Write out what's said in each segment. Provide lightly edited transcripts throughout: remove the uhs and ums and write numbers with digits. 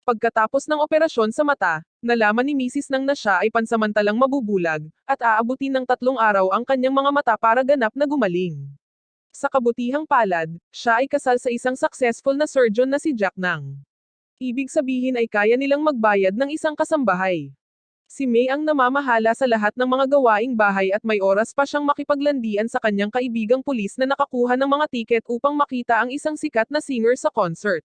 Pagkatapos ng operasyon sa mata, nalaman ni Mrs. Nang na siya ay pansamantalang mabubulag, at aabutin ng 3 araw ang kanyang mga mata para ganap na gumaling. Sa kabutihang palad, siya ay kasal sa isang successful na surgeon na si Jack Nang. Ibig sabihin ay kaya nilang magbayad ng isang kasambahay. Si May ang namamahala sa lahat ng mga gawaing bahay at may oras pa siyang makipaglandian sa kanyang kaibigang pulis na nakakuha ng mga tiket upang makita ang isang sikat na singer sa concert.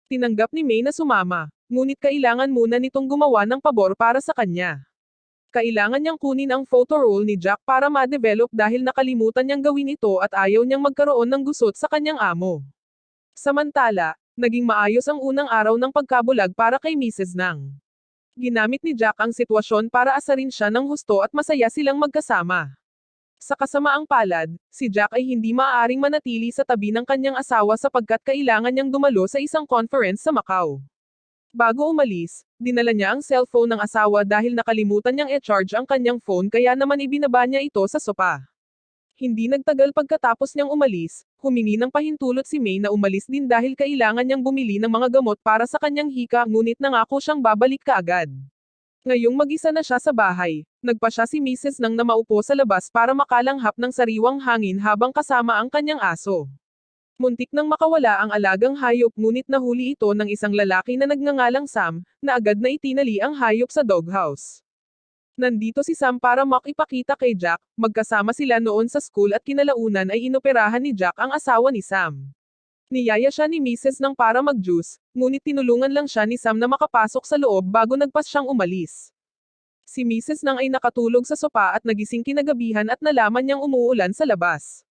Tinanggap ni May na sumama, ngunit kailangan muna nitong gumawa ng pabor para sa kanya. Kailangan niyang kunin ang photo roll ni Jack para ma-develop dahil nakalimutan niyang gawin ito at ayaw niyang magkaroon ng gusot sa kanyang amo. Samantala, naging maayos ang unang araw ng pagkabulag para kay Mrs. Nang. Ginamit ni Jack ang sitwasyon para asarin siya ng husto at masaya silang magkasama. Sa kasamaang palad, si Jack ay hindi maaaring manatili sa tabi ng kanyang asawa sapagkat kailangan niyang dumalo sa isang conference sa Macau. Bago umalis, dinala niya ang cellphone ng asawa dahil nakalimutan niyang e-charge ang kanyang phone kaya naman ibinaba niya ito sa sopa. Hindi nagtagal pagkatapos niyang umalis, humingi ng pahintulot si May na umalis din dahil kailangan niyang bumili ng mga gamot para sa kanyang hika ngunit nangako siyang babalik kaagad. Ngayong mag-isa na siya sa bahay, nagpa siya si Mrs. Nang na maupo sa labas para makalanghap ng sariwang hangin habang kasama ang kanyang aso. Muntik nang makawala ang alagang hayop ngunit nahuli ito ng isang lalaki na nagngangalang Sam, na agad na itinali ang hayop sa doghouse. Nandito si Sam para makipakita kay Jack, magkasama sila noon sa school at kinalaunan ay inoperahan ni Jack ang asawa ni Sam. Niyaya siya ni Mrs. Nang para mag-juice, ngunit tinulungan lang siya ni Sam na makapasok sa loob bago nagpas siyang umalis. Si Mrs. Nang ay nakatulog sa sopa at nagising kinagabihan at nalaman niyang umuulan sa labas.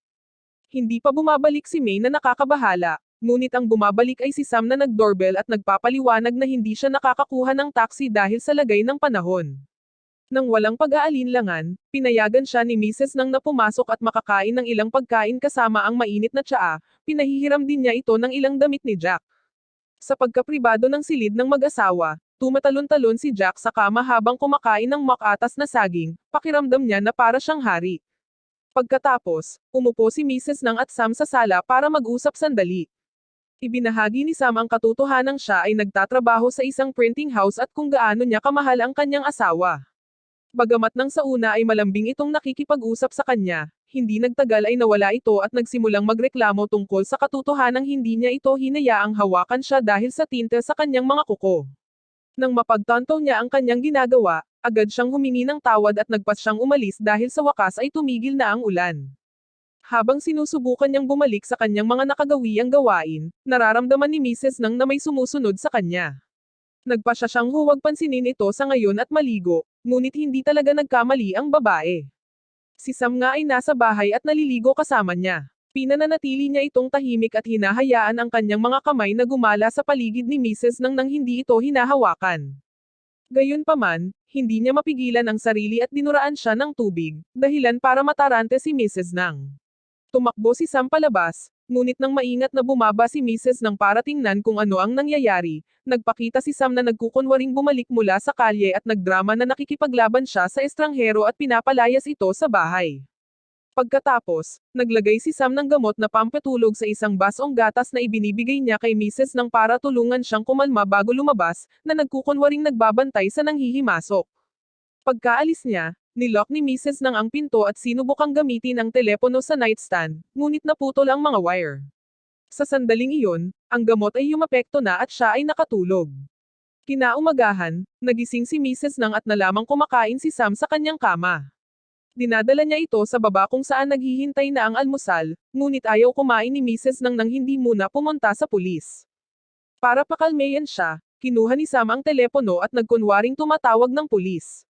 Hindi pa bumabalik si May na nakakabahala, ngunit ang bumabalik ay si Sam na nag-doorbell at nagpapaliwanag na hindi siya nakakakuha ng taxi dahil sa lagay ng panahon. Nang walang pag-aalinlangan, pinayagan siya ni Mrs. Nang na pumasok at makakain ng ilang pagkain kasama ang mainit na tsaa, pinahihiram din niya ito ng ilang damit ni Jack. Sa pagkapribado ng silid ng mag-asawa, tumatalon-talon si Jack sa kama habang kumakain ng makatas na saging, pakiramdam niya na para siyang hari. Pagkatapos, umupo si Mrs. Nang at Sam sa sala para mag-usap sandali. Ibinahagi ni Sam ang katotohanang siya ay nagtatrabaho sa isang printing house at kung gaano niya kamahal ang kanyang asawa. Bagamat nang sa una ay malambing itong nakikipag-usap sa kanya, hindi nagtagal ay nawala ito at nagsimulang magreklamo tungkol sa katotohanang hindi niya ito hinayaang hawakan siya dahil sa tinte sa kanyang mga kuko. Nang mapagtanto niya ang kanyang ginagawa, agad siyang humingi ng tawad at nagpas siyang umalis dahil sa wakas ay tumigil na ang ulan. Habang sinusubukan niyang bumalik sa kanyang mga nakagawiang gawain, nararamdaman ni Mrs. Nang na may sumusunod sa kanya. Nagpasya siyang huwag pansinin ito sa ngayon at maligo, ngunit hindi talaga nagkamali ang babae. Si Sam nga ay nasa bahay at naliligo kasama niya. Pinananatili niya itong tahimik at hinahayaan ang kanyang mga kamay na gumala sa paligid ni Mrs. Nang hindi ito hinahawakan. Gayunpaman, hindi niya mapigilan ang sarili at dinuraan siya ng tubig, dahilan para matarante si Mrs. Nang. Tumakbo si Sam palabas, ngunit nang maingat na bumaba si Mrs. Nang para tingnan kung ano ang nangyayari, nagpakita si Sam na nagkukunwaring bumalik mula sa kalye at nagdrama na nakikipaglaban siya sa estranghero at pinapalayas ito sa bahay. Pagkatapos, naglagay si Sam ng gamot na pampatulog sa isang basong gatas na ibinibigay niya kay Mrs. Nang para tulungan siyang kumalma bago lumabas, na nagkukunwaring nagbabantay sa nanghihimasok. Pagkaalis niya, nilock ni Mrs. Nang ang pinto at sinubukang gamitin ang telepono sa nightstand, ngunit naputol ang mga wire. Sa sandaling iyon, ang gamot ay yumapekto na at siya ay nakatulog. Kinaumagahan, nagising si Mrs. Nang at nalamang kumakain si Sam sa kanyang kama. Dinadala niya ito sa baba kung saan naghihintay na ang almusal, ngunit ayaw kumain ni Mrs. Nang hindi muna pumunta sa pulis. Para pakalmayan siya, kinuha ni Sam ang telepono at nagkunwaring tumatawag ng pulis.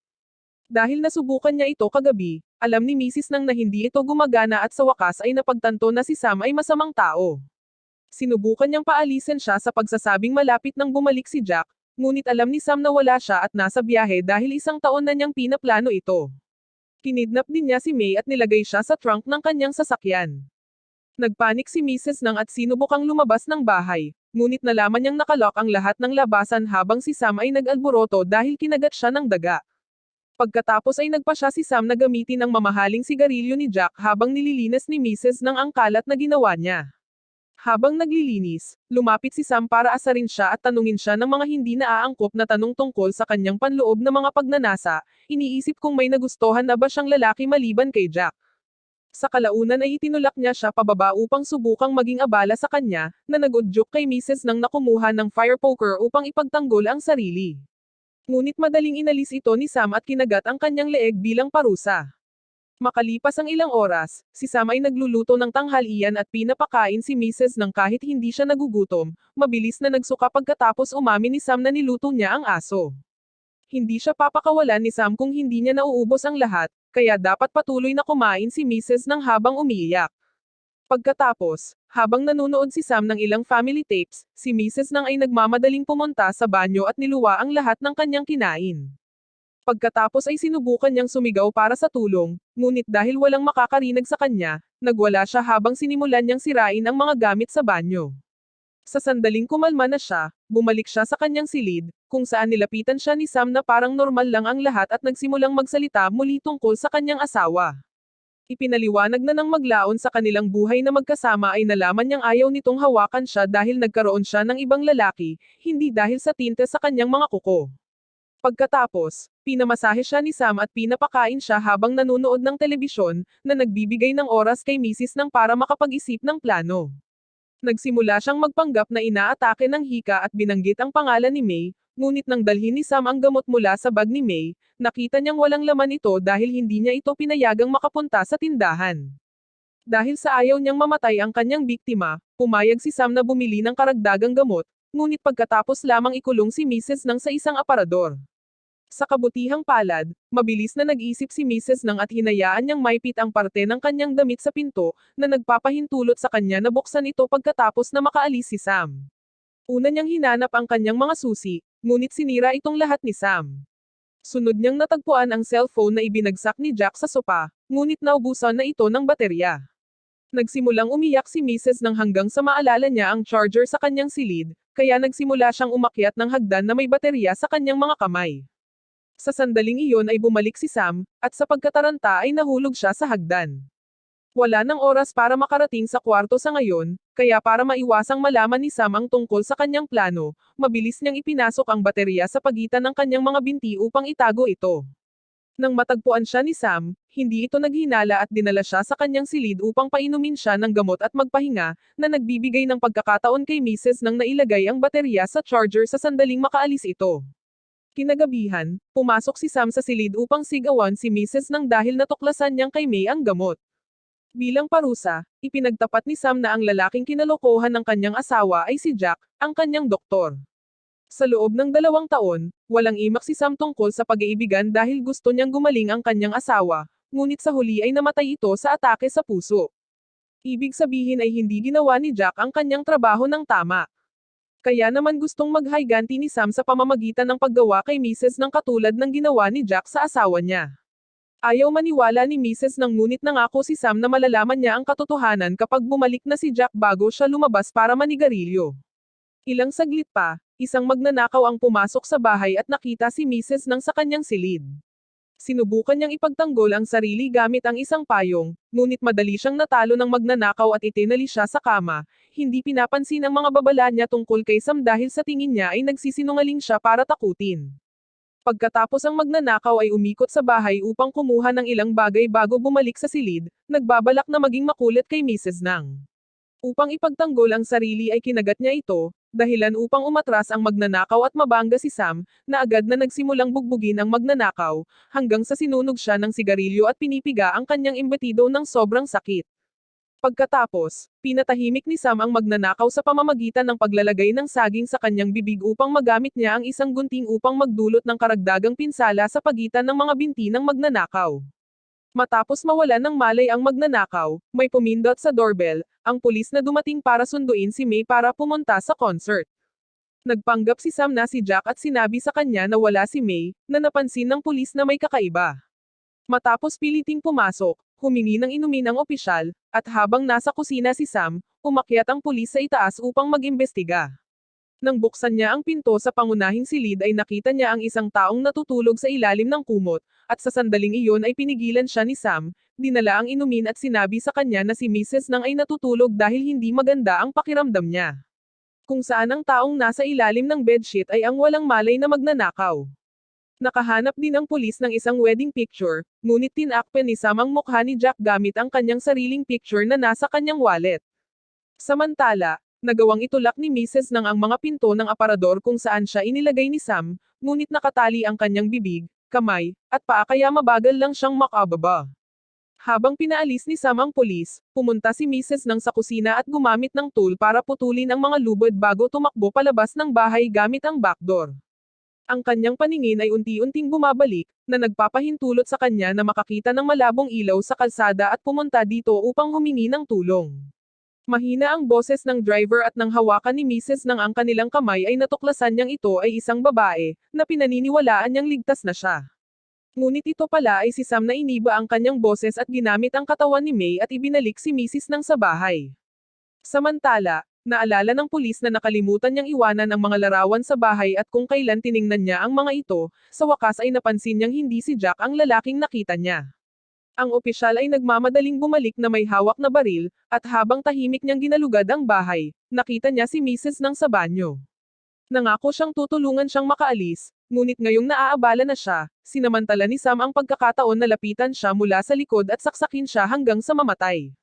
Dahil nasubukan niya ito kagabi, alam ni Mrs. Nang na hindi ito gumagana at sa wakas ay napagtanto na si Sam ay masamang tao. Sinubukan niyang paalisin siya sa pagsasabing malapit nang bumalik si Jack, ngunit alam ni Sam na wala siya at nasa biyahe dahil 1 taon na niyang pinaplano ito. Kinidnap din niya si May at nilagay siya sa trunk ng kanyang sasakyan. Nagpanik si Mrs. Nang at sinubukang lumabas ng bahay, ngunit nalaman niyang nakalock ang lahat ng labasan habang si Sam ay nag-alboroto dahil kinagat siya ng daga. Pagkatapos ay nagpa siya si Sam na gamitin ang mamahaling sigarilyo ni Jack habang nililinis ni Mrs. Nang ang kalat na ginawa niya. Habang naglilinis, lumapit si Sam para asarin siya at tanungin siya ng mga hindi naaangkop na tanong tungkol sa kanyang panloob na mga pagnanasa. Iniisip kung may nagustuhan na ba siyang lalaki maliban kay Jack. Sa kalaunan ay itinulak niya siya pababa upang subukang maging abala sa kanya, na nag-udyok kay Mrs. nang nakumuha ng fire poker upang ipagtanggol ang sarili. Ngunit madaling inalis ito ni Sam at kinagat ang kanyang leeg bilang parusa. Makalipas ang ilang oras, si Sam ay nagluluto ng tanghalian at pinapakain si Mrs. nang kahit hindi siya nagugutom, mabilis na nagsuka pagkatapos umamin ni Sam na niluto niya ang aso. Hindi siya papakawalan ni Sam kung hindi niya nauubos ang lahat, kaya dapat patuloy na kumain si Mrs. nang habang umiiyak. Pagkatapos, habang nanonood si Sam ng ilang family tapes, si Mrs. nang ay nagmamadaling pumunta sa banyo at niluwa ang lahat ng kanyang kinain. Pagkatapos ay sinubukan niyang sumigaw para sa tulong, ngunit dahil walang makakarinig sa kanya, nagwala siya habang sinimulan niyang sirain ang mga gamit sa banyo. Sa sandaling kumalma na siya, bumalik siya sa kanyang silid, kung saan nilapitan siya ni Sam na parang normal lang ang lahat at nagsimulang magsalita muli tungkol sa kanyang asawa. Ipinaliwanag na ng maglaon sa kanilang buhay na magkasama ay nalaman niyang ayaw nitong hawakan siya dahil nagkaroon siya ng ibang lalaki, hindi dahil sa tinte sa kanyang mga kuko. Pagkatapos, pinamasahe siya ni Sam at pinapakain siya habang nanonood ng telebisyon, na nagbibigay ng oras kay Mrs. nang para makapag-isip ng plano. Nagsimula siyang magpanggap na inaatake ng hika at binanggit ang pangalan ni May, ngunit nang dalhin ni Sam ang gamot mula sa bag ni May, nakita niyang walang laman ito dahil hindi niya ito pinayagang makapunta sa tindahan. Dahil sa ayaw niyang mamatay ang kanyang biktima, pumayag si Sam na bumili ng karagdagang gamot, ngunit pagkatapos lamang ikulong si Mrs. nang sa isang aparador. Sa kabutihang palad, mabilis na nag-isip si Mrs. nang at hinayaan niyang maipit ang parte ng kanyang damit sa pinto, na nagpapahintulot sa kanya na buksan ito pagkatapos na makaalis si Sam. Una niyang hinanap ang kanyang mga susi, ngunit sinira itong lahat ni Sam. Sunod niyang natagpuan ang cellphone na ibinagsak ni Jack sa sopa, ngunit naubusan na ito ng baterya. Nagsimulang umiyak si Mrs. nang hanggang sa maalala niya ang charger sa kanyang silid, kaya nagsimula siyang umakyat ng hagdan na may baterya sa kanyang mga kamay. Sa sandaling iyon ay bumalik si Sam, at sa pagkataranta ay nahulog siya sa hagdan. Wala nang oras para makarating sa kwarto sa ngayon, kaya para maiwasang malaman ni Sam ang tungkol sa kanyang plano, mabilis niyang ipinasok ang baterya sa pagitan ng kanyang mga binti upang itago ito. Nang matagpuan siya ni Sam, hindi ito naghinala at dinala siya sa kanyang silid upang painumin siya ng gamot at magpahinga, na nagbibigay ng pagkakataon kay Mrs. nang nailagay ang baterya sa charger sa sandaling makaalis ito. Kinagabihan, pumasok si Sam sa silid upang sigawan si Mrs. nang dahil natuklasan niyang kay May ang gamot. Bilang parusa, ipinagtapat ni Sam na ang lalaking kinalokohan ng kanyang asawa ay si Jack, ang kanyang doktor. Sa loob ng 2 taon, walang imak si Sam tungkol sa pag-iibigan dahil gusto niyang gumaling ang kanyang asawa, ngunit sa huli ay namatay ito sa atake sa puso. Ibig sabihin ay hindi ginawa ni Jack ang kanyang trabaho ng tama. Kaya naman gustong maghiganti ni Sam sa pamamagitan ng paggawa kay Mrs. ng katulad ng ginawa ni Jack sa asawa niya. Ayaw maniwala ni Mrs. nang ngunit nangako si Sam na malalaman niya ang katotohanan kapag bumalik na si Jack bago siya lumabas para manigarilyo. Ilang saglit pa, isang magnanakaw ang pumasok sa bahay at nakita si Mrs. nang sa kanyang silid. Sinubukan niyang ipagtanggol ang sarili gamit ang isang payong, ngunit madali siyang natalo ng magnanakaw at itinali siya sa kama. Hindi pinapansin ang mga babala niya tungkol kay Sam dahil sa tingin niya ay nagsisinungaling siya para takutin. Pagkatapos ang magnanakaw ay umikot sa bahay upang kumuha ng ilang bagay bago bumalik sa silid, nagbabalak na maging makulit kay Mrs. Nang. Upang ipagtanggol ang sarili ay kinagat niya ito, dahilan upang umatras ang magnanakaw at mabangga si Sam, na agad na nagsimulang bugbugin ang magnanakaw, hanggang sa sinunog siya ng sigarilyo at pinipiga ang kanyang imbetido ng sobrang sakit. Pagkatapos, pinatahimik ni Sam ang magnanakaw sa pamamagitan ng paglalagay ng saging sa kanyang bibig upang magamit niya ang isang gunting upang magdulot ng karagdagang pinsala sa pagitan ng mga binti ng magnanakaw. Matapos mawalan ng malay ang magnanakaw, may pumindot sa doorbell, ang pulis na dumating para sunduin si May para pumunta sa concert. Nagpanggap si Sam na si Jack at sinabi sa kanya na wala si May, na napansin ng pulis na may kakaiba. Matapos piliting pumasok, humingi ng inumin ang opisyal, at habang nasa kusina si Sam, umakyat ang pulis sa itaas upang mag-imbestiga. Nang buksan niya ang pinto sa pangunahing silid ay nakita niya ang isang taong natutulog sa ilalim ng kumot, at sa sandaling iyon ay pinigilan siya ni Sam, dinala ang inumin at sinabi sa kanya na si Mrs. Nang ay natutulog dahil hindi maganda ang pakiramdam niya. Kung saan ang taong nasa ilalim ng bedsheet ay ang walang malay na magnanakaw. Nakahanap din ang pulis ng isang wedding picture, ngunit tinakpan ni Sam ang mukha ni Jack gamit ang kanyang sariling picture na nasa kanyang wallet. Samantala, nagawang itulak ni Mrs. Nang ang mga pinto ng aparador kung saan siya inilagay ni Sam, ngunit nakatali ang kanyang bibig, kamay, at paa kaya mabagal lang siyang makababa. Habang pinaalis ni Sam ang pulis, pumunta si Mrs. Nang sa kusina at gumamit ng tool para putulin ang mga lubid bago tumakbo palabas ng bahay gamit ang backdoor. Ang kanyang paningin ay unti-unting bumabalik, na nagpapahintulot sa kanya na makakita ng malabong ilaw sa kalsada at pumunta dito upang humingi ng tulong. Mahina ang boses ng driver at nang hawakan ni Mrs. Nang ang kanilang kamay ay natuklasan niyang ito ay isang babae, na pinaniniwalaan niyang ligtas na siya. Ngunit ito pala ay si Sam na iniba ang kanyang boses at ginamit ang katawan ni May at ibinalik si Mrs. Nang sa bahay. Samantala, naalala ng pulis na nakalimutan niyang iwanan ang mga larawan sa bahay at kung kailan tiningnan niya ang mga ito, sa wakas ay napansin niyang hindi si Jack ang lalaking nakita niya. Ang opisyal ay nagmamadaling bumalik na may hawak na baril, at habang tahimik niyang ginalugad ang bahay, nakita niya si Mrs. Nang sa banyo. Nangako siyang tutulungan siyang makaalis, ngunit ngayong naaabala na siya, sinamantala ni Sam ang pagkakataon na lapitan siya mula sa likod at saksakin siya hanggang sa mamatay.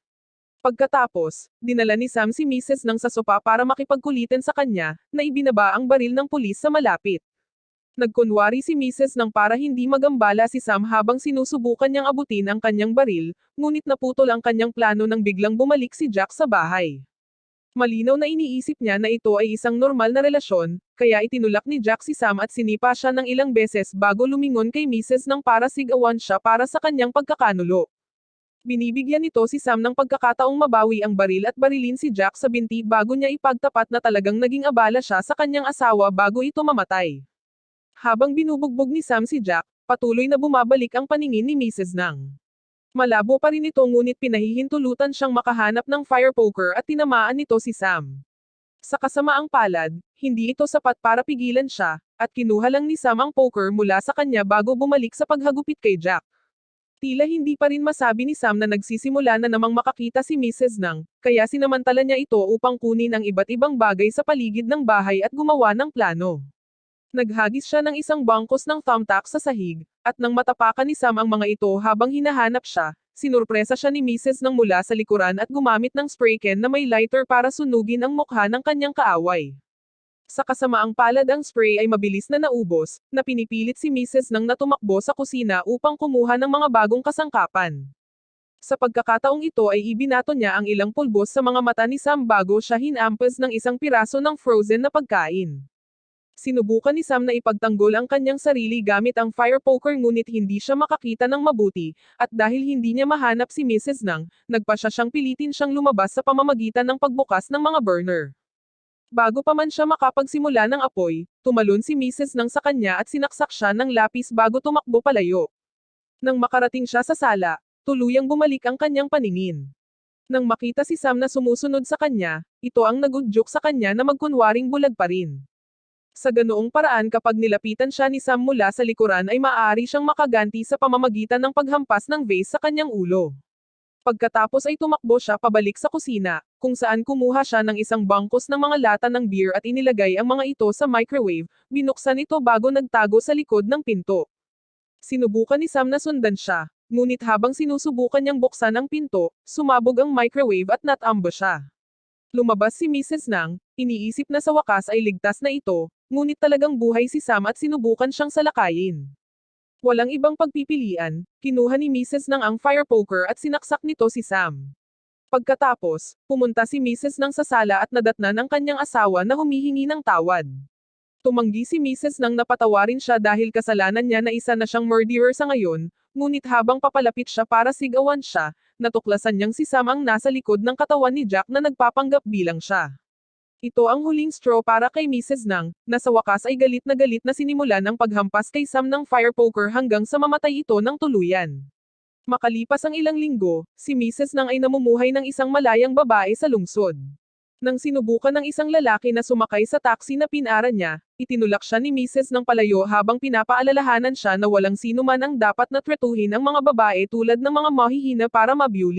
Pagkatapos, dinala ni Sam si Mrs. Nang sa sopa para makipagkulitan sa kanya, na ibinaba ang baril ng pulis sa malapit. Nagkunwari si Mrs. Nang para hindi magambala si Sam habang sinusubukan niyang abutin ang kanyang baril, ngunit naputol ang kanyang plano nang biglang bumalik si Jack sa bahay. Malinaw na iniisip niya na ito ay isang normal na relasyon, kaya itinulak ni Jack si Sam at sinipa siya ng ilang beses bago lumingon kay Mrs. Nang para sigawan siya para sa kanyang pagkakanulo. Binibigyan nito si Sam ng pagkakataong mabawi ang baril at barilin si Jack sa binti bago niya ipagtapat na talagang naging abala siya sa kanyang asawa bago ito mamatay. Habang binubugbog ni Sam si Jack, patuloy na bumabalik ang paningin ni Mrs. Nang. Malabo pa rin ito ngunit pinahihintulutan siyang makahanap ng fire poker at tinamaan nito si Sam. Sa kasamaang palad, hindi ito sapat para pigilan siya, at kinuha lang ni Sam ang poker mula sa kanya bago bumalik sa paghagupit kay Jack. Tila hindi pa rin masabi ni Sam na nagsisimula na namang makakita si Mrs. Nang, kaya sinamantala niya ito upang kunin ang iba't ibang bagay sa paligid ng bahay at gumawa ng plano. Naghagis siya ng isang bangkos ng thumbtack sa sahig, at nang matapakan ni Sam ang mga ito habang hinahanap siya, sinurpresa siya ni Mrs. Nang mula sa likuran at gumamit ng spray can na may lighter para sunugin ang mukha ng kanyang kaaway. Sa kasamaang palad ang spray ay mabilis na naubos, na pinipilit si Mrs. Nang na tumakbo sa kusina upang kumuha ng mga bagong kasangkapan. Sa pagkakataong ito ay ibinato niya ang ilang pulbos sa mga mata ni Sam bago siya hinampas ng isang piraso ng frozen na pagkain. Sinubukan ni Sam na ipagtanggol ang kanyang sarili gamit ang fire poker ngunit hindi siya makakita ng mabuti, at dahil hindi niya mahanap si Mrs. Nang, nagpasya siyang pilitin siyang lumabas sa pamamagitan ng pagbukas ng mga burner. Bago pa man siya makapagsimula ng apoy, tumalon si Mrs. Nang sa kanya at sinaksak siya ng lapis bago tumakbo palayo. Nang makarating siya sa sala, tuluyang bumalik ang kanyang paningin. Nang makita si Sam na sumusunod sa kanya, ito ang nagudyok sa kanya na magkunwaring bulag pa rin. Sa ganoong paraan kapag nilapitan siya ni Sam mula sa likuran ay maaari siyang makaganti sa pamamagitan ng paghampas ng vase sa kanyang ulo. Pagkatapos ay tumakbo siya pabalik sa kusina, kung saan kumuha siya ng isang bangkos ng mga lata ng beer at inilagay ang mga ito sa microwave, binuksan ito bago nagtago sa likod ng pinto. Sinubukan ni Sam na sundan siya, ngunit habang sinusubukan niyang buksan ang pinto, sumabog ang microwave at natambo siya. Lumabas si Mrs. Nang, iniisip na sa wakas ay ligtas na ito, ngunit talagang buhay si Sam at sinubukan siyang salakayin. Walang ibang pagpipilian, kinuha ni Mrs. Nang ang fire poker at sinaksak nito si Sam. Pagkatapos, pumunta si Mrs. Nang sa sala at nadatnan ang kanyang asawa na humihingi ng tawad. Tumanggi si Mrs. Nang napatawarin siya dahil kasalanan niya na isa na siyang murderer sa ngayon, ngunit habang papalapit siya para sigawan siya, natuklasan niyang si Sam ang nasa likod ng katawan ni Jack na nagpapanggap bilang siya. Ito ang huling straw para kay Mrs. Nang, na sa wakas ay galit na sinimulan ang paghampas kay Sam ng fire poker hanggang sa mamatay ito ng tuluyan. Makalipas ang ilang linggo, si Mrs. Nang ay namumuhay ng isang malayang babae sa lungsod. Nang sinubukan ng isang lalaki na sumakay sa taxi na pinara niya, itinulak siya ni Mrs. ng palayo habang pinapaalalahanan siya na walang sino man ang dapat na tretuhin ang mga babae tulad ng mga mahihina para mabyuli.